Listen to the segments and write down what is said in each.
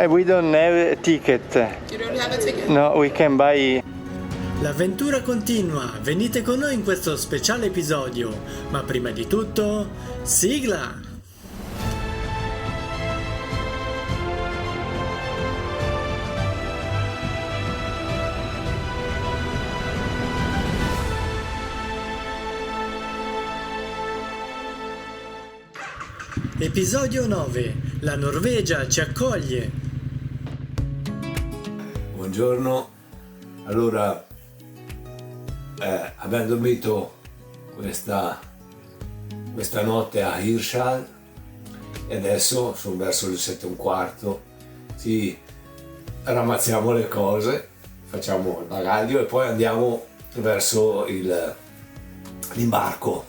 We don't have a ticket. You don't have a ticket? No, we can buy. L'avventura continua, venite con noi in questo speciale episodio, ma prima di tutto, sigla! Episodio 9. La Norvegia ci accoglie. Buongiorno. Allora, abbiamo dormito questa notte a Hirtshals e adesso sono verso le 7:15, ci ramazziamo le cose, facciamo il bagaglio e poi andiamo verso l'imbarco.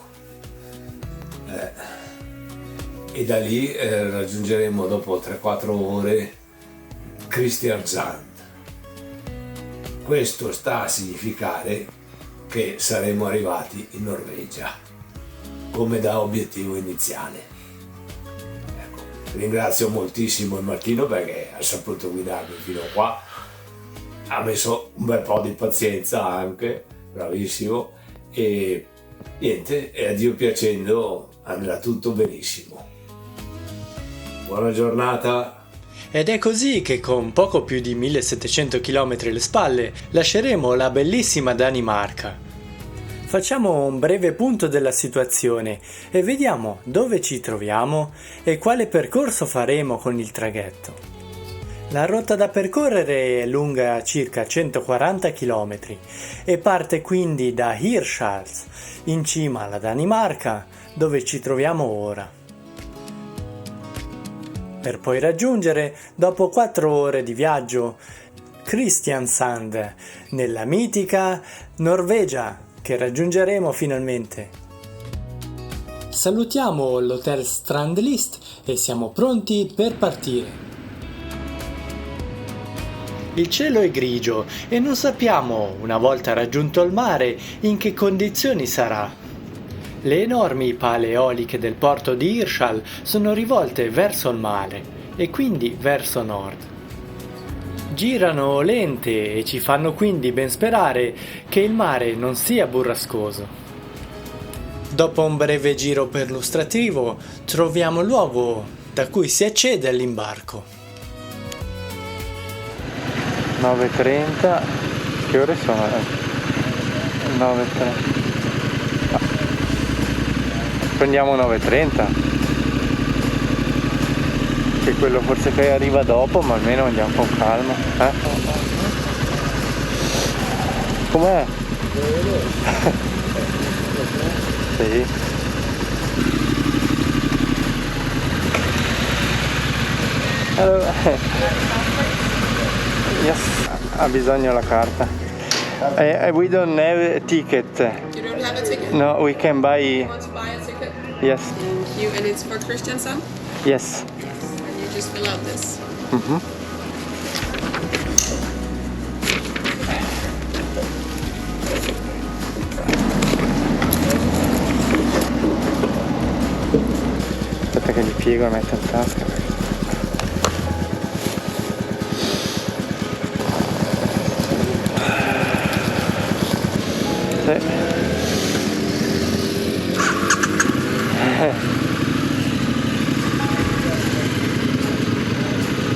E da lì raggiungeremo dopo 3-4 ore Kristiansand. Questo sta a significare che saremo arrivati in Norvegia come da obiettivo iniziale. Ecco, ringrazio moltissimo il Martino perché ha saputo guidarmi fino qua, ha messo un bel po' di pazienza anche, bravissimo, e niente, e a Dio piacendo andrà tutto benissimo. Buona giornata! Ed è così che con poco più di 1700 km alle spalle lasceremo la bellissima Danimarca. Facciamo un breve punto della situazione e vediamo dove ci troviamo e quale percorso faremo con il traghetto. La rotta da percorrere è lunga circa 140 km e parte quindi da Hirtshals, in cima alla Danimarca, dove ci troviamo ora, per poi raggiungere, dopo 4 ore di viaggio, Kristiansand, nella mitica Norvegia, che raggiungeremo finalmente. Salutiamo l'hotel Strandlist e siamo pronti per partire. Il cielo è grigio e non sappiamo, una volta raggiunto il mare, in che condizioni sarà. Le enormi pale eoliche del porto di Hirtshals sono rivolte verso il mare e quindi verso nord. Girano lente e ci fanno quindi ben sperare che il mare non sia burrascoso. Dopo un breve giro perlustrativo troviamo il luogo da cui si accede all'imbarco. 9:30. Che ore sono? 9:30. Prendiamo 9:30, che è quello forse che arriva dopo, ma almeno andiamo con calma. Com'è? Sì. Allora, yes, ha bisogno la carta. We don't have a ticket. You don't have a ticket? No, we can buy. You want to buy a ticket? Yes. Thank you. And it's for Kristiansand? Yes. And you just fill out this. Mm-hmm. Aspetta che gli piego e metto in tasca.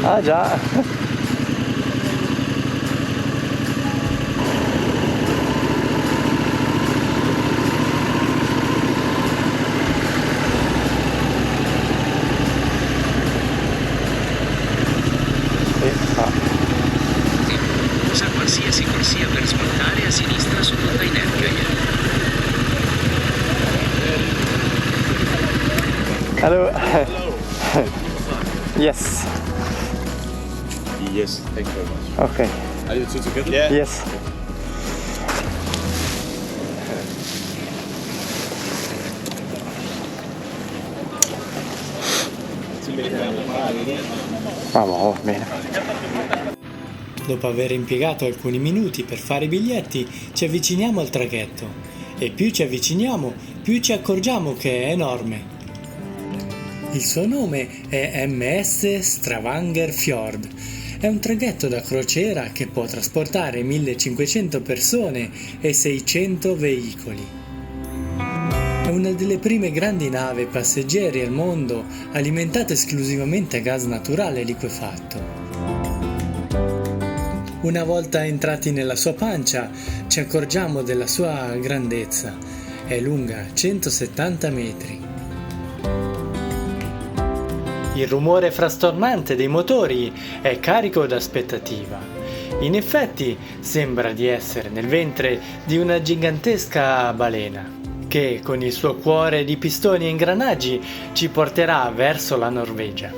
Ah già. Usa qualsiasi corsia per smontare a sinistra su Container Carrier. Hello. Yes. Yes, thank you very much. Okay. Are you two together? Yeah. Yes. Vamos, bene. Dopo aver impiegato alcuni minuti per fare i biglietti, ci avviciniamo al traghetto e più ci avviciniamo, più ci accorgiamo che è enorme. Il suo nome è MS Stavanger Fjord. È un traghetto da crociera che può trasportare 1500 persone e 600 veicoli. È una delle prime grandi navi passeggeri al mondo alimentate esclusivamente a gas naturale liquefatto. Una volta entrati nella sua pancia ci accorgiamo della sua grandezza. È lunga 170 metri. Il rumore frastornante dei motori è carico d'aspettativa. In effetti sembra di essere nel ventre di una gigantesca balena, che con il suo cuore di pistoni e ingranaggi ci porterà verso la Norvegia.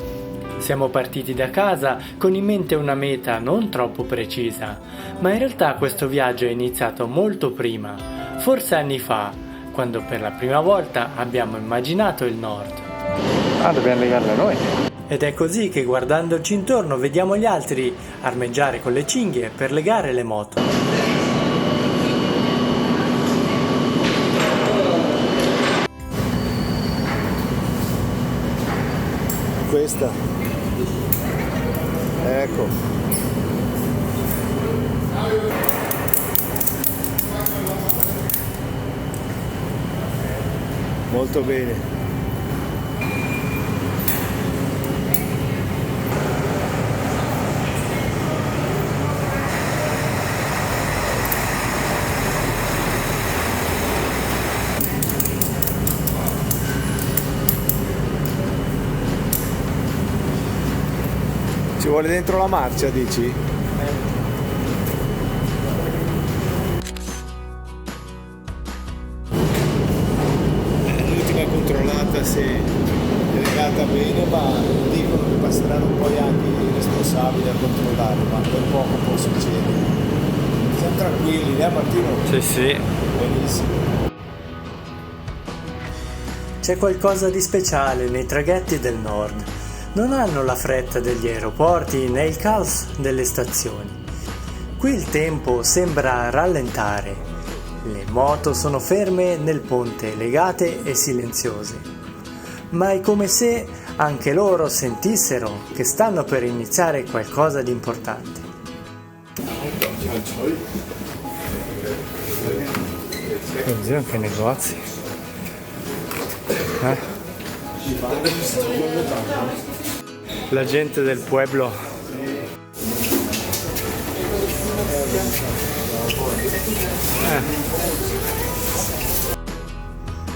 Siamo partiti da casa con in mente una meta non troppo precisa, ma in realtà questo viaggio è iniziato molto prima, forse anni fa, quando per la prima volta abbiamo immaginato il nord. Ah, dobbiamo legarla noi. Ed è così che guardandoci intorno vediamo gli altri armeggiare con le cinghie per legare le moto. Questa. Ecco. Molto bene. Ci vuole dentro la marcia, dici? L'ultima controllata se è legata bene, ma dicono che passeranno poi anche i responsabili a controllare, ma per poco può succedere. Siamo tranquilli, Martino? Sì. Benissimo. C'è qualcosa di speciale nei traghetti del nord. Non hanno la fretta degli aeroporti né il caos delle stazioni. Qui il tempo sembra rallentare. Le moto sono ferme nel ponte, legate e silenziose. Ma è come se anche loro sentissero che stanno per iniziare qualcosa di importante. Oddio, che negozi. La gente del pueblo.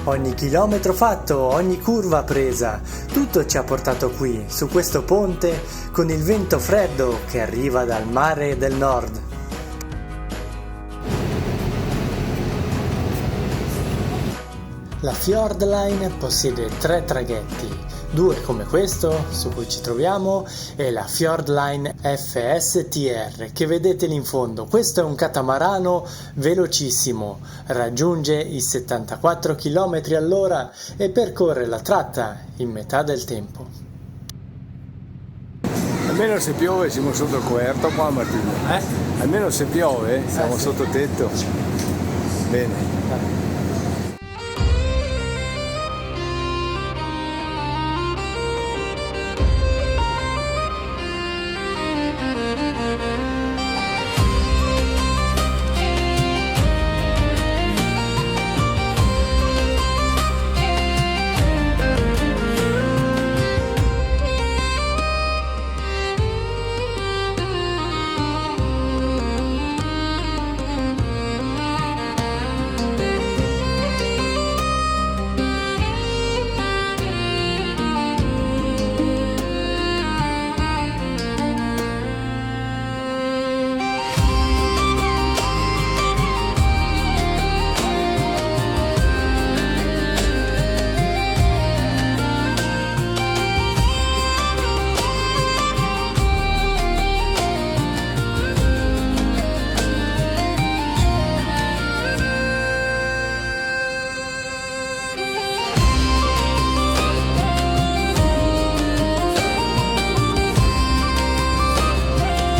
Ogni chilometro fatto, ogni curva presa, tutto ci ha portato qui, su questo ponte, con il vento freddo che arriva dal mare del nord. La Fjord Line possiede 3 traghetti, 2 come questo su cui ci troviamo e la Fjord Line FSTR che vedete lì in fondo. Questo è un catamarano velocissimo, raggiunge i 74 km all'ora e percorre la tratta in metà del tempo. Almeno se piove siamo sotto il coperto qua, Martino. Almeno se piove siamo sotto tetto. Bene.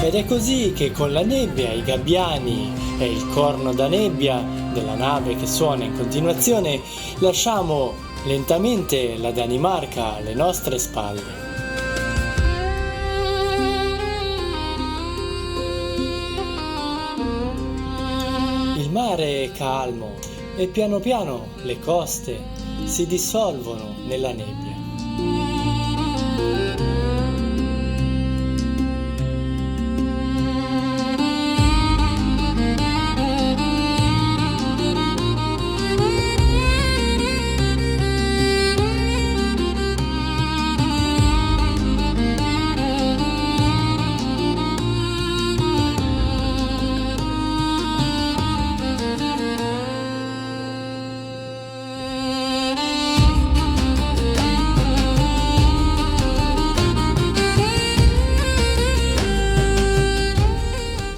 Ed è così che con la nebbia, i gabbiani e il corno da nebbia della nave che suona in continuazione lasciamo Lentamente la Danimarca alle nostre spalle. Il mare è calmo e piano piano le coste si dissolvono nella nebbia.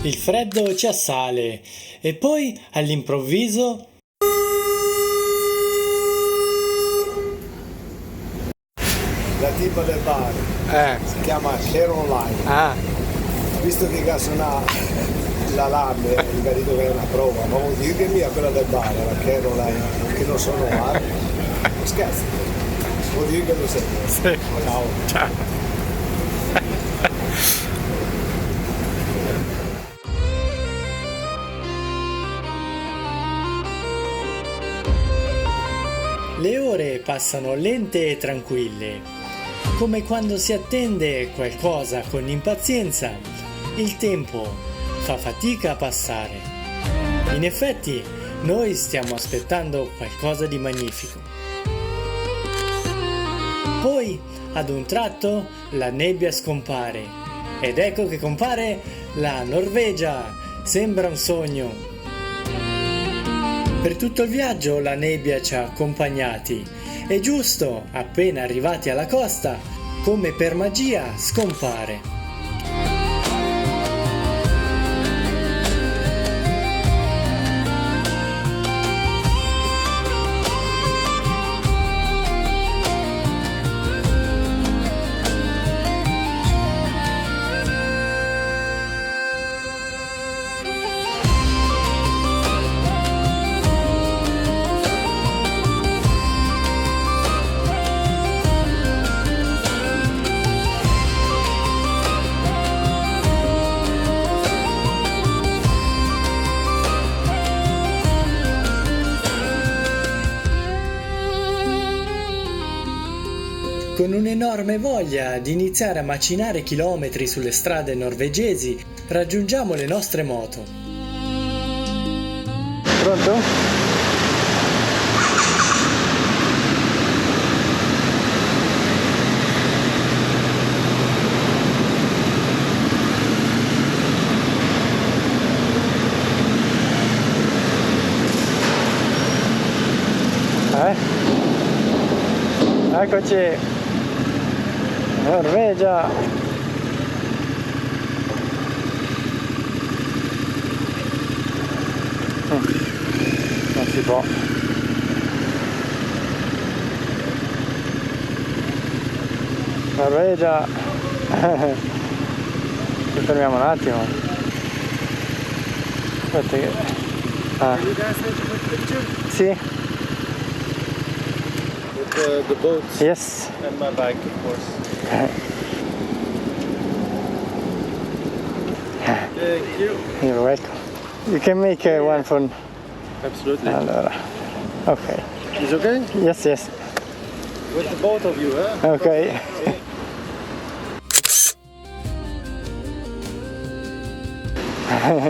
Il freddo ci assale e poi all'improvviso La tipa del bar si chiama Caroline. Ah, Visto che suona l'allarme, gli ha detto che è una prova, ma vuol dire che mia quella del bar, la Caroline, che non sono là. Scherzo, vuol dire che lo sei. sì. Ciao. Ciao. le ore passano lente e tranquille. Come quando si attende qualcosa con impazienza, il tempo fa fatica a passare. In effetti, noi stiamo aspettando qualcosa di magnifico. Poi, ad un tratto, la nebbia scompare. Ed ecco che compare la Norvegia. Sembra un sogno. Per tutto il viaggio la nebbia ci ha accompagnati e giusto appena arrivati alla costa, come per magia, scompare. Con un'enorme voglia di iniziare a macinare chilometri sulle strade norvegesi, raggiungiamo le nostre moto. Pronto? Eccoci, Norvegia. Non si può. Norvegia. Ci fermiamo un attimo. Aspetta che... Ah. Sì. The boat Yes. and my bike, of course. Thank you. You're welcome. You can make one for... Absolutely. Allora. Ok. It's okay? Yes, yes. With the both of you, huh? Ok.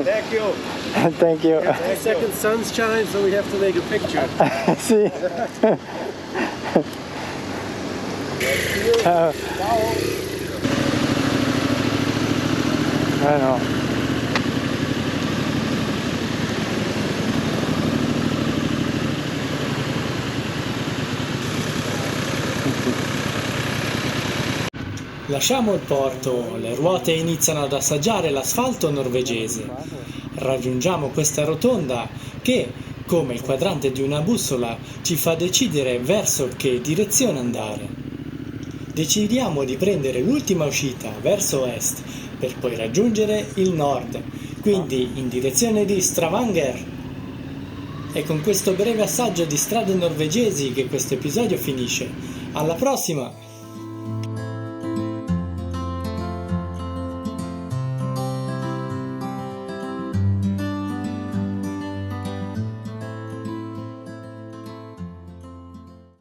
Thank you. Thank you. Second sunshine, so we have to make a picture. Sì. Ciao. No. Lasciamo il porto, le ruote iniziano ad assaggiare l'asfalto norvegese. Raggiungiamo questa rotonda che, come il quadrante di una bussola, ci fa decidere verso che direzione andare. Decidiamo di prendere l'ultima uscita verso est per poi raggiungere il nord, quindi in direzione di Stavanger. È con questo breve assaggio di strade norvegesi che questo episodio finisce. Alla prossima!